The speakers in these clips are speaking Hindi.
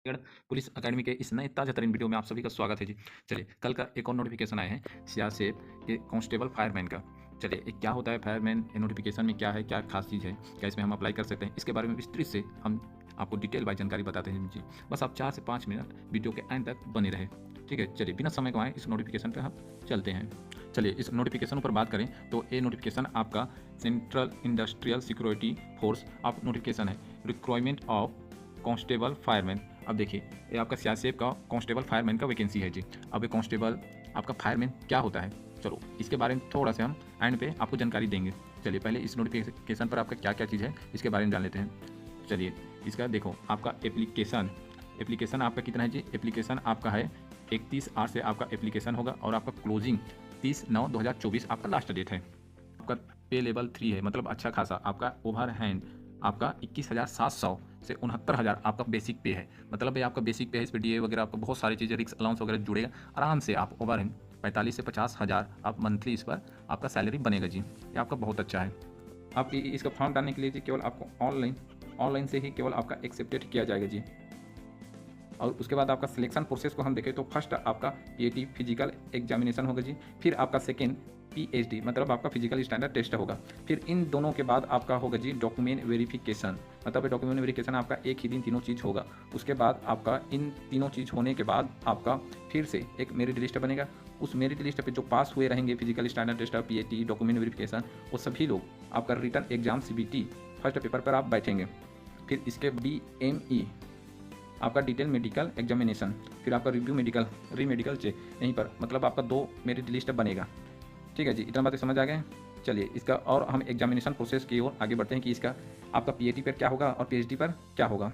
छत्तीसगढ़ पुलिस अकेडमी के इस नए ताज़ा तरीन वीडियो में आप सभी का स्वागत है जी। चलिए, कल का एक और नोटिफिकेशन आया है सीआरपीएफ के कांस्टेबल फायरमैन का। चलिए, ये क्या होता है फायरमैन, ये नोटिफिकेशन में क्या है, क्या खास चीज़ है, क्या इसमें हम अप्लाई कर सकते हैं, इसके बारे में विस्तृत से हम आपको डिटेल वाइज जानकारी बताते हैं जी। बस आप 4 से 5 मिनट वीडियो के एंड तक बने रहे। ठीक है, चलिए बिना समय गंवाए इस नोटिफिकेशन पर हम चलते हैं। चलिए, इस नोटिफिकेशन पर बात करें तो ये नोटिफिकेशन आपका सेंट्रल इंडस्ट्रियल सिक्योरिटी फोर्स आप नोटिफिकेशन है, रिक्वायरमेंट ऑफ कांस्टेबल फायरमैन। अब देखिए, ये आपका सीआरपीएफ का कांस्टेबल फायरमैन का वैकेंसी है जी। अब ये कांस्टेबल आपका फायरमैन क्या होता है, चलो इसके बारे में थोड़ा सा हम एंड पे आपको जानकारी देंगे। चलिए, पहले इस नोटिफिकेशन पर आपका क्या क्या चीज़ है इसके बारे में जान लेते हैं। चलिए, इसका देखो, आपका एप्लीकेशन एप्लीकेशन आपका कितना है जी। एप्लीकेशन आपका है 31/8 से आपका एप्लीकेशन होगा और आपका क्लोजिंग 30/9/2024 आपका लास्ट डेट है। आपका पे लेवल 3 है, मतलब अच्छा खासा। आपका ओवर हैंड आपका 21,700 से 69,000 आपका बेसिक पे है। मतलब ये आपका बेसिक पे है, इस पर डीए वगैरह आपका बहुत सारी चीज़ें, रिक्स अलाउंस वगैरह जुड़ेगा। आराम से आप ओवर हैंड 45 से 50,000 आप मंथली इस पर आपका सैलरी बनेगा जी। ये आपका बहुत अच्छा है। आप इसका फॉर्म डालने के लिए जी केवल आपको ऑनलाइन से ही केवल आपका एक्सेप्टेड किया जाएगा जी। और उसके बाद आपका सिलेक्शन प्रोसेस को हम देखें तो फर्स्ट आपका पीएटी फिजिकल एग्जामिनेशन होगा जी। फिर आपका सेकेंड पीएचडी मतलब आपका फिजिकल स्टैंडर्ड टेस्ट होगा। फिर इन दोनों के बाद आपका होगा जी डॉक्यूमेंट वेरिफिकेशन, मतलब डॉक्यूमेंट वेरिफिकेशन आपका एक ही दिन तीनों चीज़ होगा। उसके बाद आपका इन तीनों चीज़ होने के बाद आपका फिर से एक मेरिट लिस्ट बनेगा। उस मेरिट लिस्ट पे जो पास हुए रहेंगे physical standard test, PAT, document verification, वो सभी लोग आपका written exam CBT first paper पर आप बैठेंगे। फिर इसके डीएमई आपका डिटेल मेडिकल एग्जामिनेशन, फिर आपका review medical re medical check, यहीं पर मतलब आपका 2 मेरिट लिस्ट बनेगा। ठीक है जी, इतना बातें समझ आ गए। चलिए, इसका और हम एग्जामिनेशन प्रोसेस की ओर आगे बढ़ते हैं कि इसका आपका पीएटी पर क्या होगा और पीएचडी पर क्या होगा।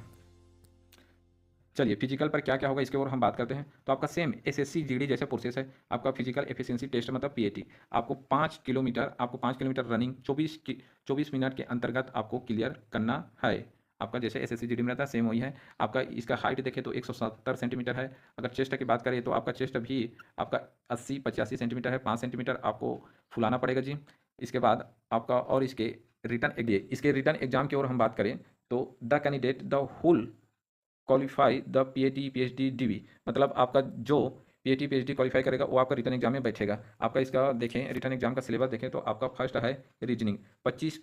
चलिए, फिजिकल पर क्या क्या होगा इसके ओर हम बात करते हैं। तो आपका सेम एसएससी जीडी जैसे प्रोसेस है। आपका फिजिकल एफिशिएंसी टेस्ट मतलब पीएटी, आपको 5 किलोमीटर रनिंग 24 मिनट के अंतर्गत आपको क्लियर करना है। आपका जैसे एसएससी जीडी में रहता है सेम वही है। आपका इसका हाइट देखें तो 170 सेंटीमीटर है। अगर चेस्ट की बात करें तो आपका चेस्ट भी आपका 80-85 सेंटीमीटर है। 5 सेंटीमीटर आपको फुलाना पड़ेगा जी। इसके बाद आपका और इसके रिटर्न एग्जाम की ओर हम बात करें तो the candidate the whole qualify the PAT PhD DV, मतलब आपका जो पीएटी पीएचडी क्वालिफाई करेगा वो आपका रिटर्न एग्जाम में बैठेगा। आपका इसका देखें, रिटर्न एग्जाम का सिलेबस देखें तो आपका फर्स्ट है रीजनिंग, 25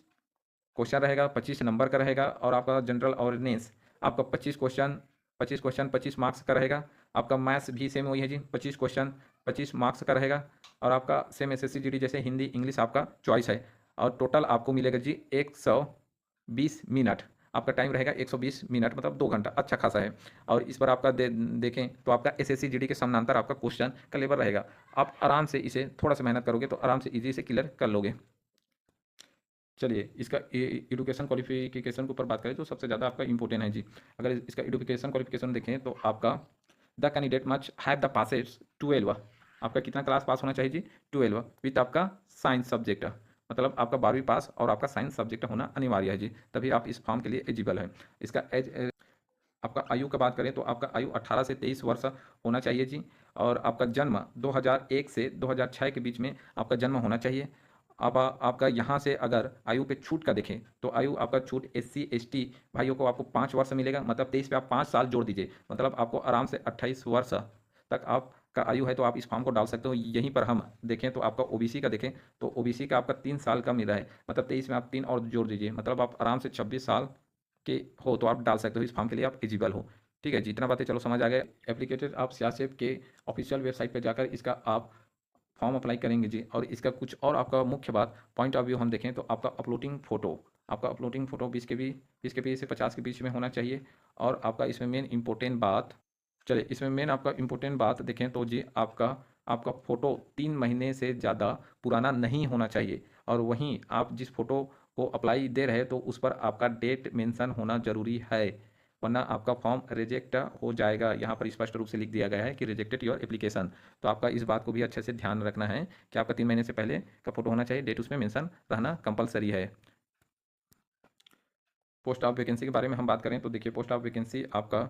क्वेश्चन रहेगा, 25 नंबर का रहेगा। और आपका जनरल अवेयरनेस आपका 25 क्वेश्चन 25 मार्क्स का रहेगा। आपका मैथ्स भी सेम वही है जी, 25 क्वेश्चन 25 मार्क्स का रहेगा। और आपका सेम एसएससी जीडी जैसे हिंदी इंग्लिश आपका चॉइस है। और टोटल आपको मिलेगा जी 120 मिनट। आपका टाइम रहेगा 120 मिनट, मतलब 2 घंटा, अच्छा खासा है। और इस पर आपका देखें तो आपका एसएससी जीडी के समानांतर आपका क्वेश्चन का लेवल रहेगा। आप आराम से इसे थोड़ा सा मेहनत करोगे तो आराम से इजी से क्लियर कर लोगे। चलिए, इसका एजुकेशन क्वालिफिकेशन के ऊपर बात करें तो सबसे ज़्यादा आपका इंपॉर्टेंट है जी। अगर इसका एजुकेशन क्वालिफिकेशन देखें तो आपका the candidate much have the passes 12, आपका कितना क्लास पास होना चाहिए जी, 12 विथ आपका साइंस सब्जेक्ट, मतलब आपका 12वीं पास और आपका साइंस सब्जेक्ट होना अनिवार्य है जी, तभी आप इस फॉर्म के लिए एलिजिबल है। इसका एज आपका आयु का बात करें तो आपका आयु 18 से 23 वर्ष होना चाहिए जी। और आपका जन्म 2001 से 2006 के बीच में आपका जन्म होना चाहिए। अब आपका यहाँ से अगर आयु पे छूट का देखें तो आयु आपका छूट एससी एसटी भाइयों को आपको 5 वर्ष मिलेगा, मतलब 23 पे आप 5 साल जोड़ दीजिए, मतलब आपको आराम से 28 वर्ष तक आपका आयु है तो आप इस फॉर्म को डाल सकते हो। यहीं पर हम देखें तो आपका ओबीसी का देखें तो ओबीसी का आपका 3 साल का मिल रहा है, मतलब 23 में आप 3 और जोड़ दीजिए, मतलब आप आराम से 26 साल के हो तो आप डाल सकते हो, इस फॉर्म के लिए आप एलिजिबल हो। ठीक है, जितना बातें चलो समझ आ गए। एप्लीकेटेड आप सीआरपीएफ के ऑफिशियल वेबसाइट पर जाकर इसका आप फॉर्म अप्लाई करेंगे जी। और इसका कुछ और आपका मुख्य बात पॉइंट ऑफ व्यू हम देखें तो आपका अपलोडिंग फ़ोटो, आपका अपलोडिंग फ़ोटो 20 के बी से 50 के बीच में होना चाहिए। और आपका इसमें मेन इंपॉर्टेंट बात, चलिए इसमें मेन आपका इंपॉर्टेंट बात देखें तो जी आपका आपका फ़ोटो 3 महीने से ज़्यादा पुराना नहीं होना चाहिए। और वहीं आप जिस फ़ोटो को अप्लाई दे रहे हैं तो उस पर आपका डेट मेंशन होना ज़रूरी है, वरना आपका फॉर्म रिजेक्ट हो जाएगा। यहाँ पर स्पष्ट रूप से लिख दिया गया है कि रिजेक्टेड योर एप्लीकेशन। तो आपका इस बात को भी अच्छे से ध्यान रखना है कि आपका 3 महीने से पहले का फोटो होना चाहिए, डेट उसमें मेंशन रहना कंपलसरी है। पोस्ट ऑफ वैकेंसी के बारे में हम बात करें तो देखिए, पोस्ट ऑफ वैकेंसी आपका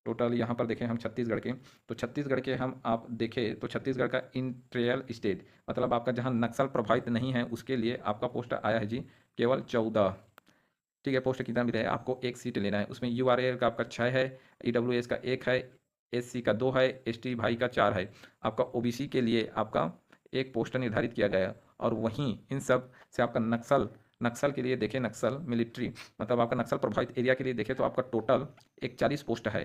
टोटल यहाँ पर देखें हम छत्तीसगढ़ के, तो छत्तीसगढ़ के हम आप देखें तो छत्तीसगढ़ का इंट्रियल स्टेट, मतलब आपका जहाँ नक्सल प्रभावित नहीं है उसके लिए आपका पोस्ट आया है जी केवल 14। ठीक है, पोस्ट कितना भी रहे आपको एक सीट लेना है। उसमें यूआरएल का आपका 6 है, ईडब्ल्यूएस का 1 है, एससी का 2 है, एसटी भाई का 4 है। आपका ओबीसी के लिए आपका एक पोस्ट निर्धारित किया गया है। और वहीं इन सब से आपका नक्सल नक्सल के लिए देखें, नक्सल मिलिट्री मतलब आपका नक्सल प्रभावित एरिया के लिए देखें तो आपका टोटल 41 पोस्ट है।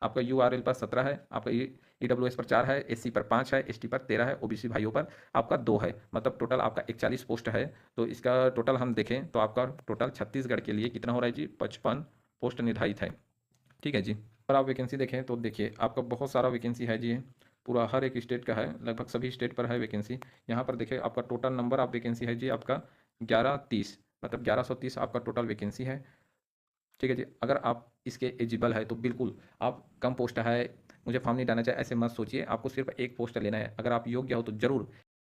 आपका यूआरएल पर 17 है, आपका ईडब्ल्यूएस पर 4 है, एससी पर 5 है, एसटी पर 13 है, ओबीसी भाइयों पर आपका 2 है। मतलब टोटल आपका 41 पोस्ट है। तो इसका टोटल हम देखें तो आपका टोटल छत्तीसगढ़ के लिए कितना हो रहा है जी, 55 पोस्ट निर्धारित है। ठीक है जी। और आप वैकेंसी देखें तो देखिए आपका बहुत सारा वैकेंसी है जी, पूरा हर एक स्टेट का है, लगभग सभी स्टेट पर है वैकेंसी। यहाँ पर देखिए आपका टोटल नंबर ऑफ वैकेंसी है जी आपका 1130, मतलब 1130 आपका टोटल वैकेंसी है। ठीक है जी। अगर आप इसके एलिजिबल है तो बिल्कुल आप, कम पोस्ट है मुझे फॉर्म नहीं डालना चाहिए ऐसे मत सोचिए, आपको सिर्फ एक पोस्ट लेना है। अगर आप योग्य हो तो जरूर